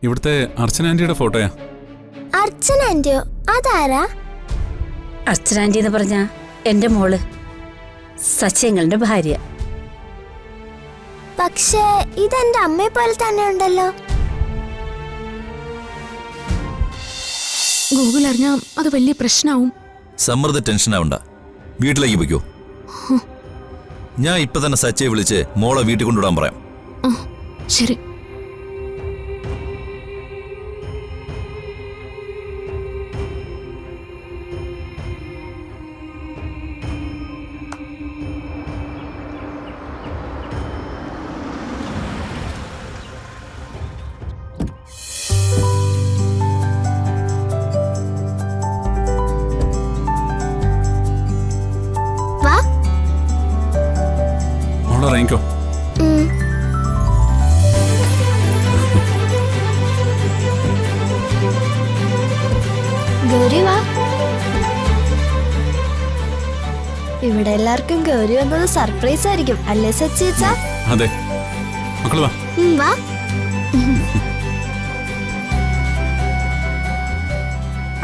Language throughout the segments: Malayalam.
ഇവിടുത്തെ അർച്ചന ആന്റിയുടെ ഫോട്ടോയാ. അർച്ചന ആന്റിയോ? അതാരാ? അർച്ചന ആന്റി എന്ന് പറഞ്ഞ എന്റെ മോള് സച്ചിങ്ങളുടെ ഭാര്യ. പക്ഷേ ഇതെന്റെ അമ്മയെ പോലെ തന്നെ ഉണ്ടല്ലോ. ഗൂഗിൾ അറിഞ്ഞാ അത് വലിയ പ്രശ്നമാവും. സമ്മർദ്ദ ടെൻഷൻ ആവണ്ട, വീട്ടിലേക്ക് പോയിക്കോ. ഞാൻ ഇപ്പൊ തന്നെ സച്ചയെ വിളിച്ച് മോളെ വീട്ടിൽ കൊണ്ടുവിടാൻ പറയാം. ശരി. വാ. മോളെ ഇറങ്ങിക്കോ. ഗൗരി വാ. ഇവിടെ എല്ലാവർക്കും ഗൗരി വന്നത് സർപ്രൈസ് ആയിരിക്കും അല്ലേ സച്ചിച്ച? അതെ മക്കള് വാ. വാ.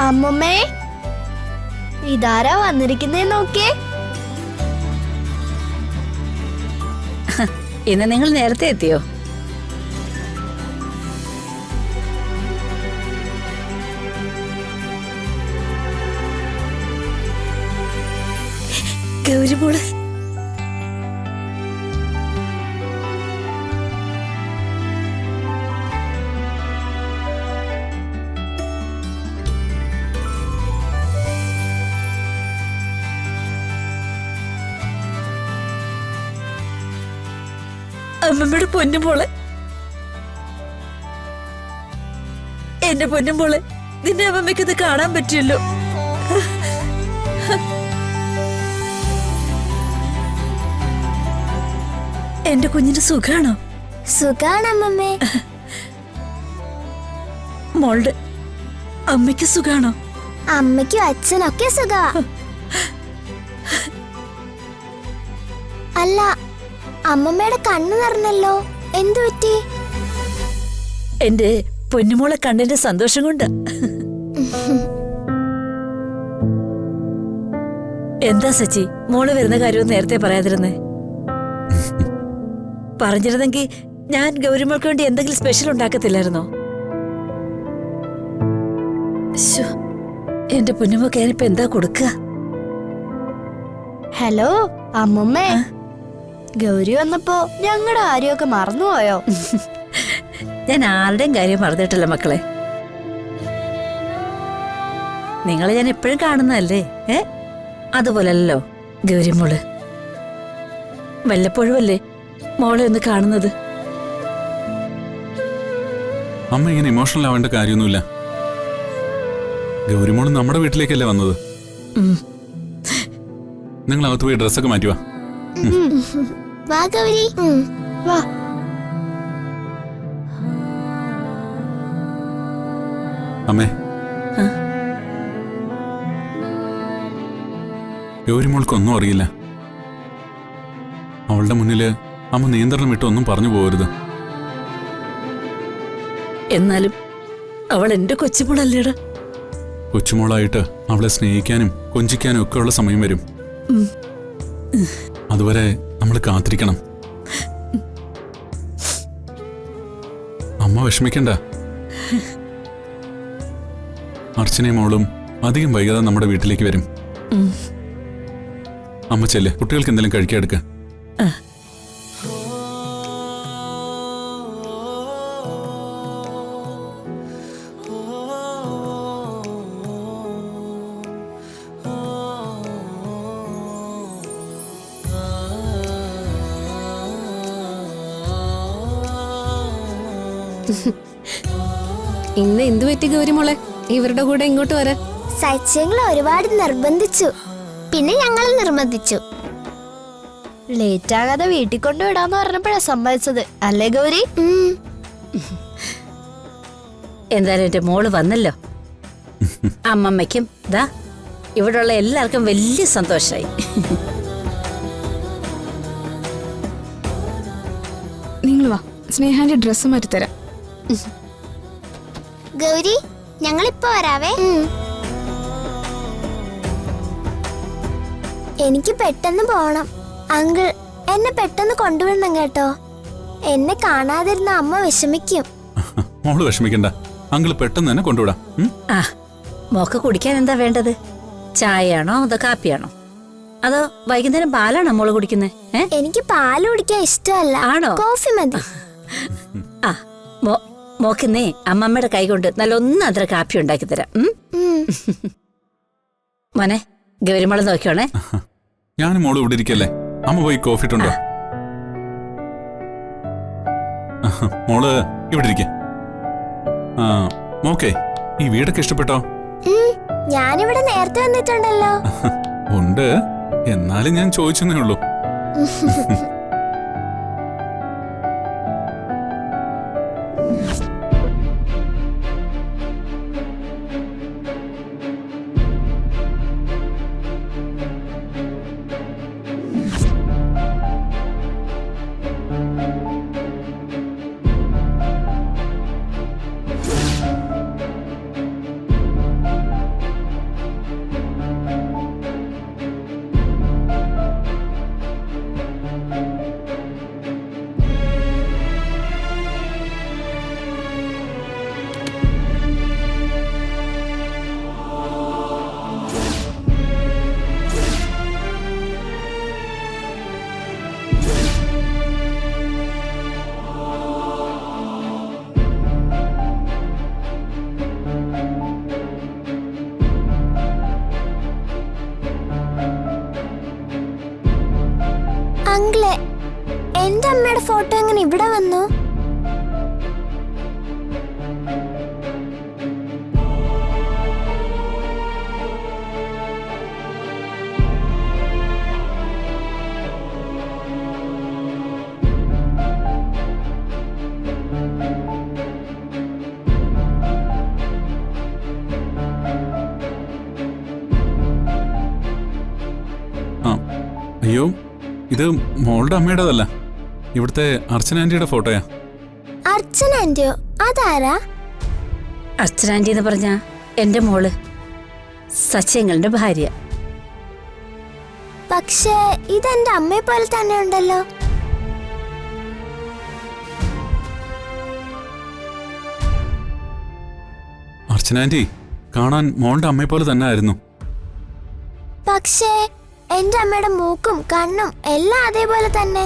അമ്മമ്മേ, ഇതാരാ വന്നിരിക്കുന്നേ നോക്കേ. ഇന്ന് നിങ്ങൾ നേരത്തെ എത്തിയോ? ഗൗരി മോള് അമ്മമ്മയുടെ പൊന്നുമോളെ, എന്റെ പൊന്നുമോളെ, നിന്റെ അമ്മമ്മയ്ക്ക് ഇത് കാണാൻ പറ്റിയല്ലോ. എന്റെ കുഞ്ഞിന് സുഖാണോ? സുഖാണ് അമ്മമ്മേ. മോളുടെ അമ്മയ്ക്ക് സുഖാണോ? അമ്മയ്ക്കും അച്ഛനൊക്കെ സുഖാ. അല്ല, അമ്മമ്മയുടെ കണ്ണു നിറഞ്ഞല്ലോ, എന്തു പറ്റി? എന്റെ പൊന്നുമോളെ കണ്ണിന്റെ സന്തോഷം കൊണ്ട്. എന്താ സച്ചി, മോള് വരുന്ന കാര്യവും നേരത്തെ പറയാതിരുന്നേ? പറഞ്ഞിരുന്നെങ്കിൽ ഞാൻ ഗൗരിമോൾക്ക് വേണ്ടി എന്തെങ്കിലും സ്പെഷ്യൽ ഉണ്ടാക്കത്തില്ലായിരുന്നോ? എന്റെ പൊന്നുമോക്ക് ഞാനിപ്പോ എന്താ കൊടുക്കുക? ഹലോ അമ്മമ്മേ, ഗൗരി വന്നപ്പോ ഞങ്ങളുടെ കാര്യമൊക്കെ മറന്നുപോയോ? ഞാൻ ആരുടെയും കാര്യം മറന്നിട്ടില്ല മക്കളെ. നിങ്ങളെ ഞാൻ എപ്പോഴും കാണുന്നതല്ലേ? അതുപോലല്ലോ ഗൗരിമോള്. വല്ലപ്പോഴും അല്ലേ മോളെ ഒന്ന് കാണുന്നത്. അമ്മ ഇങ്ങനെ ഇമോഷണൽ ആവേണ്ട കാര്യമൊന്നുമില്ല. ഗൗരിമോള് നമ്മുടെ വീട്ടിലേക്കല്ലേ വന്നത്. നിങ്ങൾ അകത്ത് പോയി ഡ്രസ്സൊക്കെ മാറ്റുവാ. വാ ഗൗരി, വാ. അമ്മേ, ഗൗരിമോൾക്കൊന്നും അറിയില്ല. അവളുടെ മുന്നില് അമ്മ നിയന്ത്രണം വിട്ട് ഒന്നും പറഞ്ഞു പോകരുത്. എന്നാലും അവൾ എന്റെ കൊച്ചുമോളല്ലേടാ. കൊച്ചുമോളായിട്ട് അവളെ സ്നേഹിക്കാനും കൊഞ്ചിക്കാനും ഒക്കെ ഉള്ള സമയം വരും. അതുവരെ നമ്മൾ കാത്തിരിക്കണം. അമ്മ വിഷമിക്കണ്ട. അർച്ചനയും മോളും അധികം വൈകാതെ നമ്മുടെ വീട്ടിലേക്ക് വരും. അമ്മ ചെല്ലെ, കുട്ടികൾക്ക് എന്തെങ്കിലും കഴിക്കാൻ എടുക്ക. ഇന്ന് എന്തു പറ്റി ഗൗരിമോളെ ഇവരുടെ കൂടെ ഇങ്ങോട്ട് വരാൻ? സച്ചിങ്ങളെ ഒരുപാട് നിർബന്ധിച്ചു, പിന്നെ ഞങ്ങൾ നിർബന്ധിച്ചു. ലേറ്റ് ആകാതെ വീട്ടിൽ കൊണ്ടുവിടാന്ന് പറഞ്ഞപ്പോഴാ സമ്മതിച്ചത് അല്ലേ ഗൗരി? എന്തായാലും എന്റെ മോള് വന്നല്ലോ. അമ്മമ്മയ്ക്കും ദാ ഇവിടെയുള്ള എല്ലാവർക്കും വലിയ സന്തോഷായി. നിങ്ങൾ വാ, സ്നേഹാന്റെ ഡ്രസ്സ് മാറ്റിത്തരാം. ഗൗരി ഞങ്ങളിപ്പോ വരാവേ. എനിക്ക് പെട്ടെന്ന് പോണം. അങ്കിൾ എന്നെ പെട്ടെന്ന് കൊണ്ടുവരണം കേട്ടോ. എന്നെ കാണാതിരുന്ന അമ്മ വിഷമിക്കും. മോള് വിഷമിക്കണ്ട, അങ്കിള് പെട്ടെന്ന് തന്നെ കൊണ്ടുവിടാം. ആ മോക്ക് കുടിക്കാൻ എന്താ വേണ്ടത്? ചായയാണോ അതോ കാപ്പിയാണോ? അതോ വൈകുന്നേരം പാലാണോ മോള് കുടിക്കുന്നത്? എനിക്ക് പാല് കുടിക്കാൻ ഇഷ്ടമല്ല. ആണോ? കോഫി മതി. ആ മോക്കിന്നേ അമ്മമ്മയുടെ കൈ കൊണ്ട് നല്ല ഒന്നത്ര കാപ്പി ഉണ്ടാക്കി തരാം. മോനെ ഗൗരിമോളെ നോക്കിയോണേ. ഞാനും മോള് ഇവിടെ ഇരിക്കല്ലേ, അമ്മ പോയി കോഫി ഇട്ടുണ്ടോ? മോള് ഇവിടെ ഇരിക്ക. മോക്കേ ഈ വീടൊക്കെ ഇഷ്ടപ്പെട്ടോ? ഞാനിവിടെ നേരത്തെ വന്നിട്ടുണ്ടല്ലോ. ഉണ്ട്, എന്നാലും ഞാൻ ചോദിച്ചെന്നേ ഉള്ളൂ. അങ്കിളെ, എന്റെ അമ്മയുടെ ഫോട്ടോ എങ്ങനെ ഇവിടെ വന്നു? അയ്യോ, ഇത് മോളുടെ അമ്മയുടേതല്ല, ഇവിടുത്തെ അർച്ചന ആന്റിയുടെ ഫോട്ടോയാ. അർച്ചന ആന്റിയോ? അതാരാ? അർച്ചന ആന്റി എന്ന് പറഞ്ഞ എന്റെ മോള്, സച്ചിങ്ങളുടെ ഭാര്യ. പക്ഷേ ഇതെന്റെ അമ്മയെ പോലെ തന്നെ ഉണ്ടല്ലോ. അർച്ചന ആന്റി കാണാൻ മോളുടെ അമ്മയെ പോലെ തന്നെ ആയിരുന്നു. പക്ഷേ എന്റെ അമ്മയുടെ മൂക്കും കണ്ണും എല്ലാം അതേപോലെ തന്നെ.